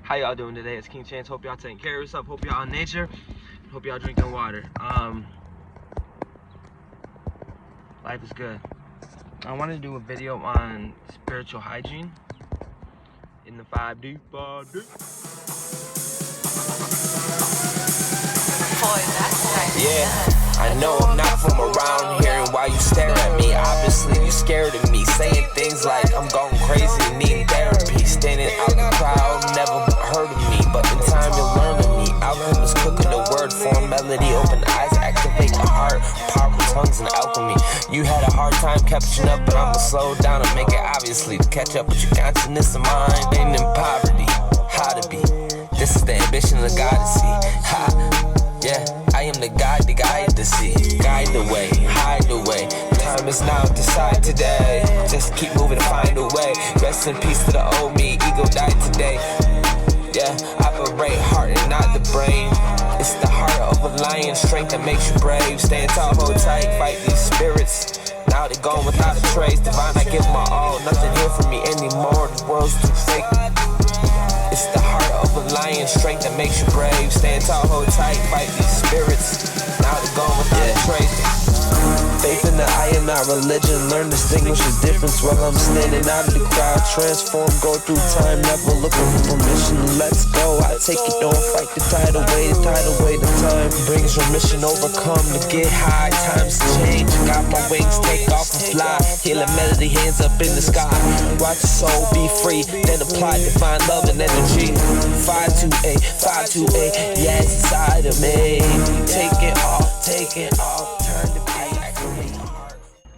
How y'all doing today? It's King Chance. Hope y'all taking care of yourself. Hope y'all in nature. Hope y'all drinking water. Life is good. I wanted to do a video on spiritual hygiene in the 5D. Yeah, I know I'm not from around here, and why you stare at me? Obviously you scared of me, saying things like I'm going crazy and needing therapy. Standing out in the crowd, never heard of me, but in time you'll learn of me. Alchemy's cooking the word form, melody, open eyes, activate the heart, powerful tongues and alchemy. You had a hard time catching up, but I'ma slow down and make it obviously to catch up with your consciousness of mind. Ain't in poverty, how to be. This is the ambition of God to see. Yeah, I am the guide to see. Guide the way, hide the way. Time is now, decide today. Just keep moving, find a way. Rest in peace to the old me, ego died today. Yeah, operate heart and not the brain. It's the heart of a lion, strength that makes you brave. Stand tall, hold tight, fight these spirits. Now they gone without a trace. Divine, I give my all. Nothing here for me anymore. The world's too fake. It's the heart of a lion, strength that makes you brave. Stand tall, hold tight, fight these spirits. Now they're gone without a trace. Faith in the I am not religion. Learn to distinguish the difference while I'm standing out of the crowd. Transform, go through time, never looking for permission. Let's go, I take it, don't fight the tidal wave, the time brings remission, overcome to get high. Times change, got my wings, take off and fly. Healing melody, hands up in the sky. Watch your soul be free, then apply divine love and energy. 528, 528, yeah, it's inside of me. Take it off, turn the beat.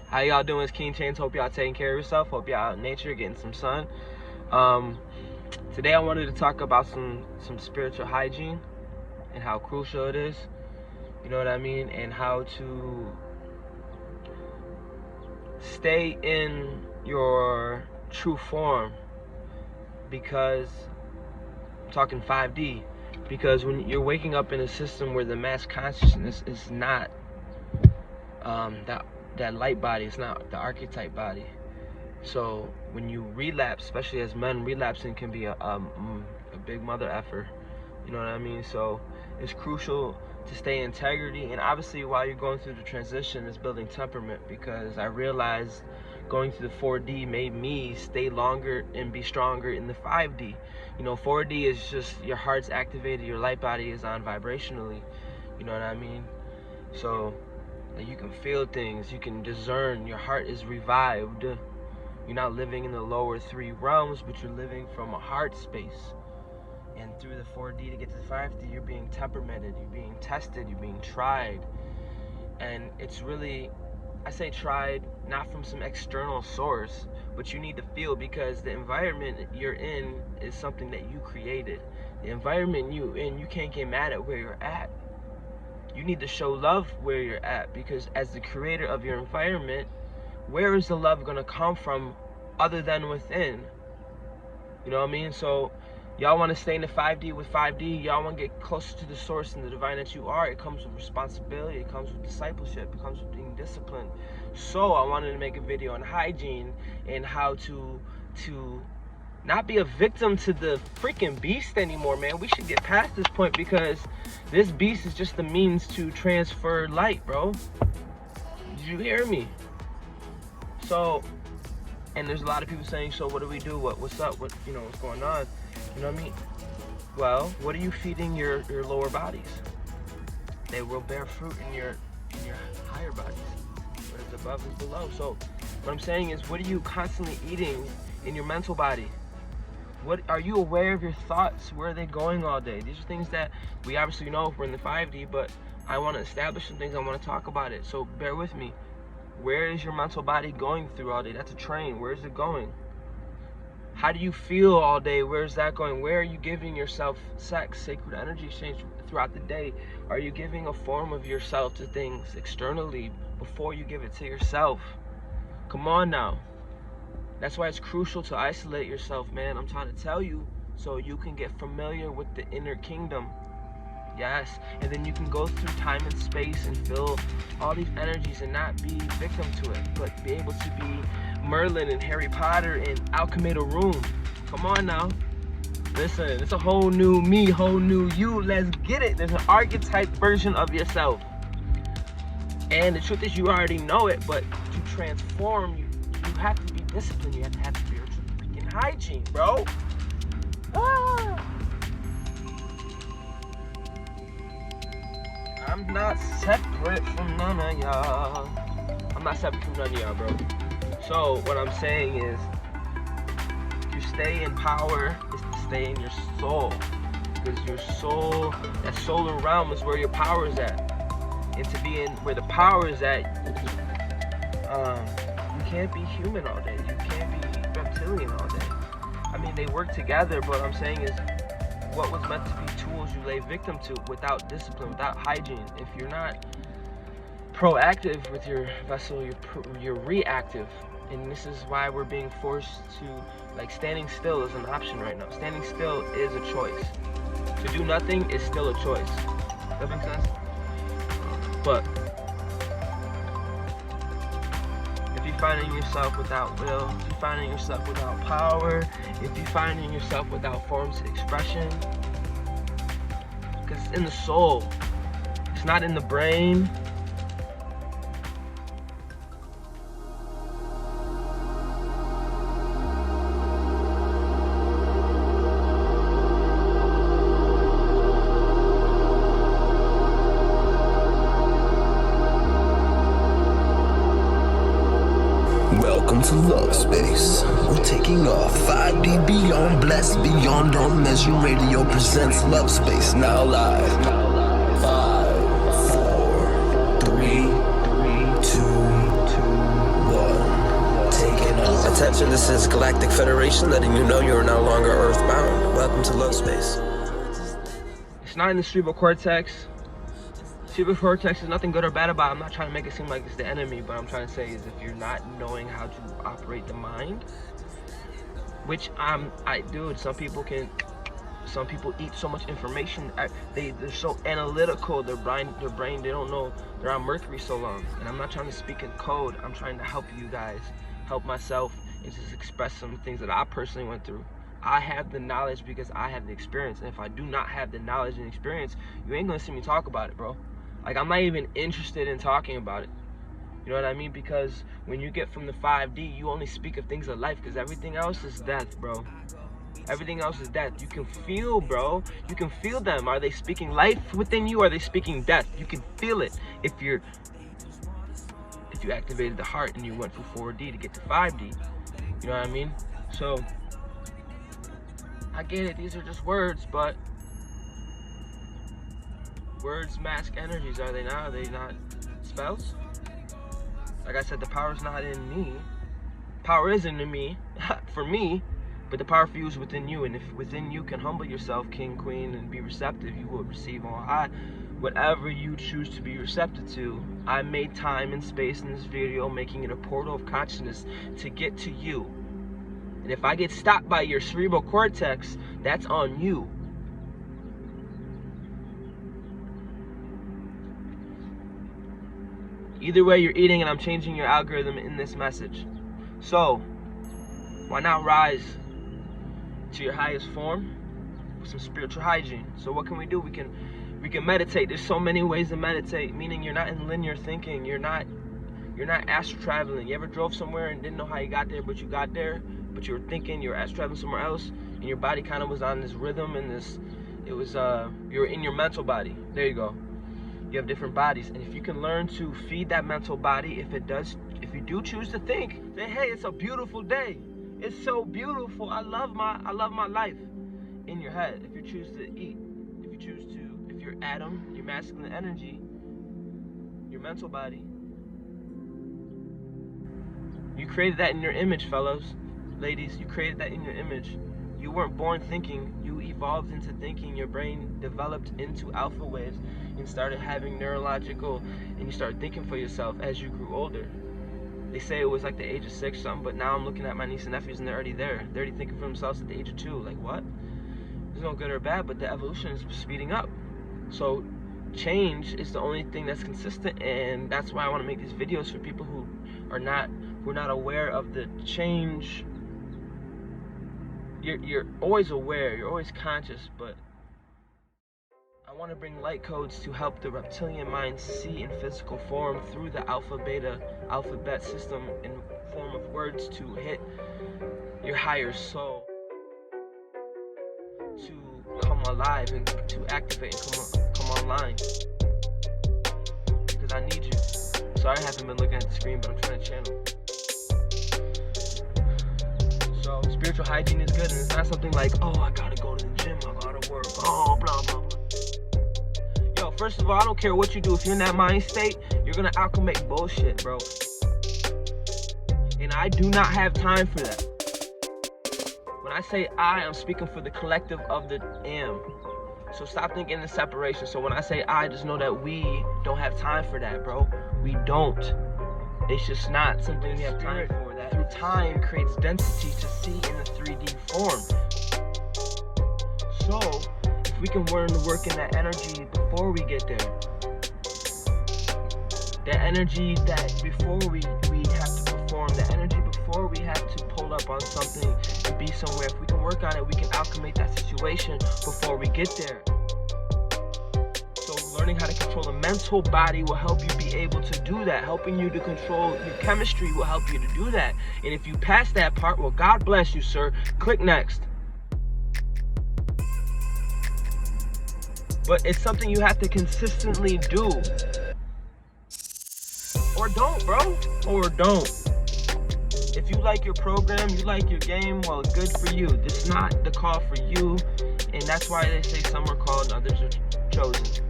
How y'all doing? It's King Chains. Hope y'all taking care of yourself. Hope y'all out in nature, getting some sun. Today I wanted to talk about some spiritual hygiene and how crucial it is. You know what I mean? And how to stay in your true form. Because I'm talking 5D. Because when you're waking up in a system where the mass consciousness is not that light body, it's not the archetype body. So when you relapse, especially as men, relapsing can be a big mother effer. You know what I mean? So it's crucial to stay in integrity, and obviously while you're going through the transition, it's building temperament, because I realized going through the 4D made me stay longer and be stronger in the 5D. You know, 4D is just your heart's activated, your light body is on vibrationally. You know what I mean? So you can feel things, you can discern, your heart is revived. You're not living in the lower 3 realms, but you're living from a heart space. And through the 4D to get to the 5D, you're being temperamented, you're being tested, you're being tried. And it's really, I say tried, not from some external source, but you need to feel, because the environment you're in is something that you created. The environment you're in, you can't get mad at where you're at. You need to show love where you're at, because as the creator of your environment, where is the love going to come from other than within? You know what I mean? So y'all want to stay in the 5D with 5D, y'all want to get closer to the source and the divine that you are. It comes with responsibility, it comes with discipleship, it comes with being disciplined. So I wanted to make a video on hygiene and how to not be a victim to the freaking beast anymore, man. We should get past this point, because this beast is just the means to transfer light, bro. Did you hear me? So, and there's a lot of people saying, so what do we do? What's up? What's going on? You know what I mean? Well, what are you feeding your lower bodies? They will bear fruit in your higher bodies. What is above is below. So what I'm saying is, what are you constantly eating in your mental body? What are you aware of your thoughts? Where are they going all day? These are things that we obviously know if we're in the 5D, but I want to establish some things. I want to talk about it. So bear with me. Where is your mental body going through all day? That's a train. Where is it going? How do you feel all day? Where is that going? Where are you giving yourself sex, sacred energy exchange throughout the day? Are you giving a form of yourself to things externally before you give it to yourself? Come on now. That's why it's crucial to isolate yourself, man. I'm trying to tell you, so you can get familiar with the inner kingdom. Yes, and then you can go through time and space and feel all these energies and not be victim to it, but be able to be Merlin and Harry Potter and alchemy the room. Come on now. Listen, it's a whole new me, whole new you. Let's get it. There's an archetype version of yourself. And the truth is, you already know it, but to transform, you have to be disciplined. You have to have spiritual freaking hygiene, bro. I'm not separate from none of y'all. I'm not separate from none of y'all, bro. So what I'm saying is, to stay in power is to stay in your soul. Because your soul, that solar realm is where your power is at. And to be in where the power is at, you can't be human all day. You can't be reptilian all day. I mean, they work together, but what I'm saying is, what was meant to be tools you lay victim to without discipline, without hygiene. If you're not proactive with your vessel, you're reactive. And this is why we're being forced to, like, standing still is an option right now. Standing still is a choice. To do nothing is still a choice. Does that make sense? But if you're finding yourself without will, if you're finding yourself without power, if you're finding yourself without forms of expression, because it's in the soul, it's not in the brain. Welcome to Love Space. We're taking off 5D beyond blessed, beyond all measure. Radio presents Love Space now live. 5, 4, 3, 2, 1. Taking off. Attention, this is Galactic Federation letting you know you're no longer earthbound. Welcome to Love Space. It's not in the cerebral cortex. Cerebral cortex is nothing good or bad about it. I'm not trying to make it seem like it's the enemy, but I'm trying to say is if you're not knowing how to operate the mind, which dude, some people eat so much information. They're so analytical. Their brain, they don't know they're on Mercury so long. And I'm not trying to speak in code. I'm trying to help you guys, help myself, and just express some things that I personally went through. I have the knowledge because I have the experience. And if I do not have the knowledge and experience, you ain't gonna see me talk about it, bro. Like, I'm not even interested in talking about it. You know what I mean? Because when you get from the 5D, you only speak of things of life, because everything else is death, bro. Everything else is death. You can feel, bro. You can feel them. Are they speaking life within you? Or are they speaking death? You can feel it if you activated the heart and you went from 4D to get to 5D. You know what I mean? So, I get it. These are just words, but words mask energies, are they not? Are they not spells? Like I said, the power's not in me. Power is in me, for me, but the power for you is within you. And if within you can humble yourself, king, queen, and be receptive, you will receive on high whatever you choose to be receptive to. I made time and space in this video, making it a portal of consciousness to get to you. And if I get stopped by your cerebral cortex, that's on you. Either way, you're eating, and I'm changing your algorithm in this message. So, why not rise to your highest form with some spiritual hygiene? So what can we do? We can meditate. There's so many ways to meditate, meaning you're not in linear thinking. You're not astral traveling. You ever drove somewhere and didn't know how you got there, but you got there, but you were thinking you were astral traveling somewhere else, and your body kind of was on this rhythm and you were in your mental body. There you go. You have different bodies, and if you can learn to feed that mental body, if you do choose to think, say, hey, it's a beautiful day. It's so beautiful. I love my life. In your head, if you choose to eat, if your atom, your masculine energy, your mental body, you created that in your image, fellows, ladies. You created that in your image. You weren't born thinking. You evolved into thinking. Your brain developed into alpha waves and started having neurological, and you started thinking for yourself as you grew older. They say it was like the age of 6 something, but now I'm looking at my niece and nephews and they're already there. They're already thinking for themselves at the age of 2. Like, what? There's no good or bad, but the evolution is speeding up. So change is the only thing that's consistent, and that's why I want to make these videos for people who are not aware of the change. you're always aware, you're always conscious, but I want to bring light codes to help the reptilian mind see in physical form through the alphabet system in form of words to hit your higher soul, to come alive and to activate and come online. Because I need you. Sorry I haven't been looking at the screen, but I'm trying to channel. So spiritual hygiene is good, and it's not something like, oh, I gotta go to the gym, I gotta work, oh, blah, blah, blah. Yo, first of all, I don't care what you do. If you're in that mind state, you're gonna alchemate bullshit, bro. And I do not have time for that. When I say I'm speaking for the collective of the am. So stop thinking in separation. So when I say just know that we don't have time for that, bro. We don't. It's just not something we have time for. That through time creates density to see in a 3D form. So if we can learn to work in that energy before we get there, that energy that before we have to perform, that energy before we have to pull up on something and be somewhere, if we can work on it, we can alchemate that situation before we get there. So learning how to control the mental body will help you be able to do that. Helping you to control your chemistry will help you to do that. And if you pass that part, well, God bless you, sir. Click next. But it's something you have to consistently do. Or don't, bro. Or don't. If you like your program, you like your game, well, good for you. This is not the call for you. And that's why they say some are called and others are chosen.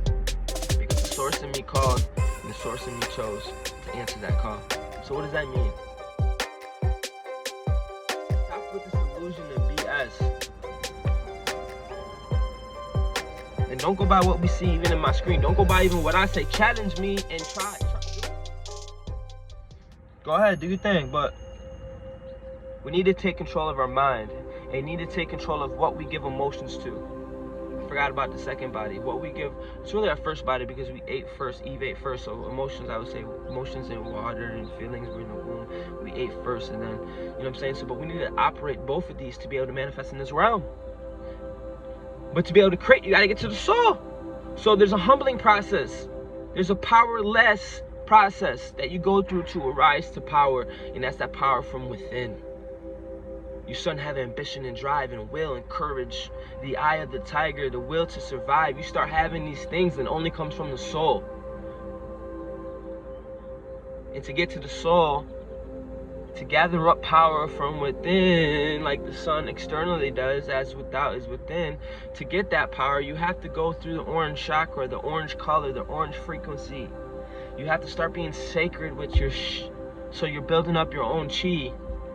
Because the source in me called and the source in me chose to answer that call. So what does that mean? Stop with this illusion of BS. And don't go by what we see even in my screen. Don't go by even what I say. Challenge me and try. Go ahead, do your thing, but we need to take control of our mind and need to take control of what we give emotions to. I forgot about the second body. What we give, it's really our first body because we ate first, Eve ate first. So emotions, I would say emotions and water and feelings were in the womb. We ate first and then, you know what I'm saying? So, but we need to operate both of these to be able to manifest in this realm. But to be able to create, you got to get to the soul. So there's a humbling process. There's a powerless process that you go through to arise to power, and that's that power from within. You suddenly have ambition and drive and will and courage, the eye of the tiger, the will to survive. You start having these things that only comes from the soul. And to get to the soul, to gather up power from within, like the sun externally does, as without is within, to get that power, you have to go through the orange chakra, the orange color, the orange frequency. You have to start being sacred with your so you're building up your own chi.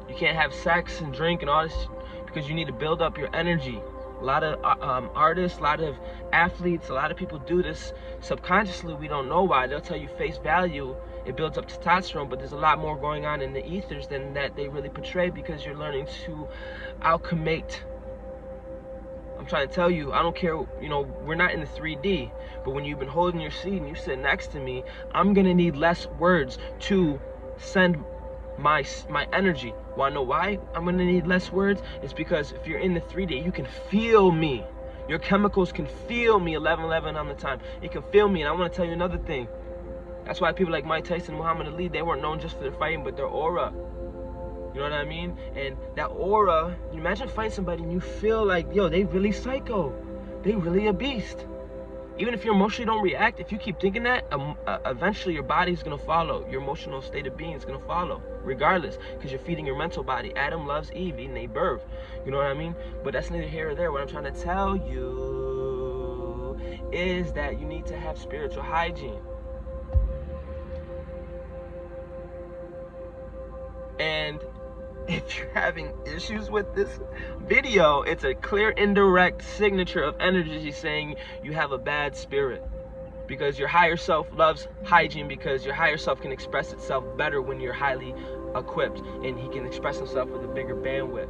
You can't have sex and drink and all this because you need to build up your energy. A lot of artists, a lot of athletes, a lot of people do this subconsciously. We don't know why. They'll tell you face value. It builds up testosterone, but there's a lot more going on in the ethers than that they really portray because you're learning to alchemate. I'm trying to tell you, I don't care, you know, we're not in the 3D, but when you've been holding your seat and you sit next to me, I'm gonna need less words to send my energy. Wanna know why I'm gonna need less words? It's because if you're in the 3D, you can feel me. Your chemicals can feel me 11:11 on the time. It can feel me, and I wanna tell you another thing. That's why people like Mike Tyson and Muhammad Ali, they weren't known just for their fighting, but their aura. You know what I mean? And that aura, you imagine fighting somebody and you feel like, yo, they really psycho. They really a beast. Even if you emotionally don't react, if you keep thinking that, eventually your body's gonna follow. Your emotional state of being is gonna follow, regardless, because you're feeding your mental body. Adam loves Eve, and they birth. You know what I mean? But that's neither here or there. What I'm trying to tell you is that you need to have spiritual hygiene. And if you're having issues with this video, it's a clear indirect signature of energy saying you have a bad spirit, because your higher self loves hygiene, because your higher self can express itself better when you're highly equipped and he can express himself with a bigger bandwidth.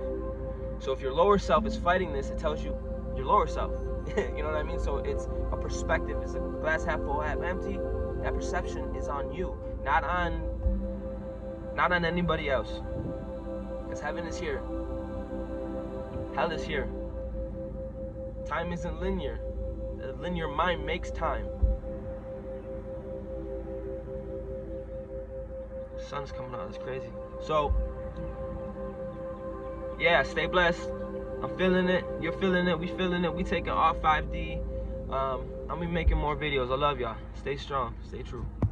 So if your lower self is fighting this, it tells you your lower self. You know what I mean? So it's a perspective. It's a glass half full, half empty. That perception is on you, not on anybody else. Because heaven is here. Hell is here. Time isn't linear. A linear mind makes time. The sun's coming out, it's crazy. So, yeah, stay blessed. I'm feeling it, you're feeling it, we feeling it. We taking off 5D. I'm be making more videos. I love y'all. Stay strong, stay true.